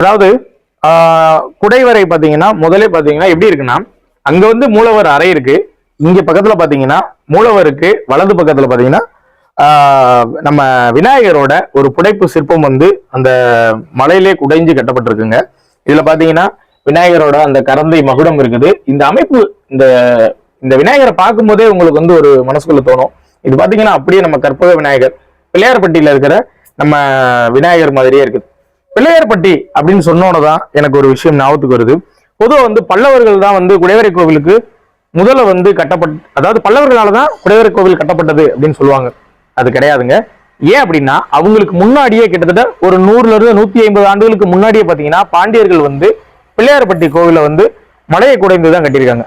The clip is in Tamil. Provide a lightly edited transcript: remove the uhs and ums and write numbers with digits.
அதாவது குடைவரை பாத்தீங்கன்னா முதலே பாத்தீங்கன்னா எப்படி இருக்குன்னா, அங்க வந்து மூலவர் அறை இருக்கு. இங்க பக்கத்துல பாத்தீங்கன்னா மூலவருக்கு வலது பக்கத்துல பாத்தீங்கன்னா நம்ம விநாயகரோட ஒரு புடைப்பு சிற்பம் வந்து அந்த மலையிலே குடைஞ்சு கட்டப்பட்டிருக்குங்க. இதுல பாத்தீங்கன்னா விநாயகரோட அந்த கரந்தை மகுடம் இருக்குது. இந்த அமைப்பு இந்த இந்த விநாயகரை பார்க்கும் போதே உங்களுக்கு வந்து ஒரு மனசுக்குள்ள தோணும், இது பாத்தீங்கன்னா அப்படியே நம்ம கற்பக விநாயகர் பிள்ளையார்பட்டியில இருக்கிற நம்ம விநாயகர் மாதிரியே இருக்குது. பிள்ளையார்பட்டி அப்படின்னு சொன்னோன்னதான் எனக்கு ஒரு விஷயம் ஞாபகத்துக்கு வருது. பொதுவாக வந்து பல்லவர்கள் தான் வந்து குடைவரை கோவிலுக்கு முதல்ல வந்து அதாவது பல்லவர்களால தான் குடைவரை கோவில் கட்டப்பட்டது அப்படின்னு சொல்லுவாங்க. அது கிடையாதுங்க. ஏன் அப்படின்னா அவங்களுக்கு முன்னாடியே கிட்டத்தட்ட ஒரு 100ல இருந்து 150 ஆண்டுகளுக்கு முன்னாடியே பாத்தீங்கன்னா பாண்டியர்கள் வந்து பிள்ளையார்பட்டி கோவிலை வந்து மலையை குடைந்து தான் கட்டியிருக்காங்க.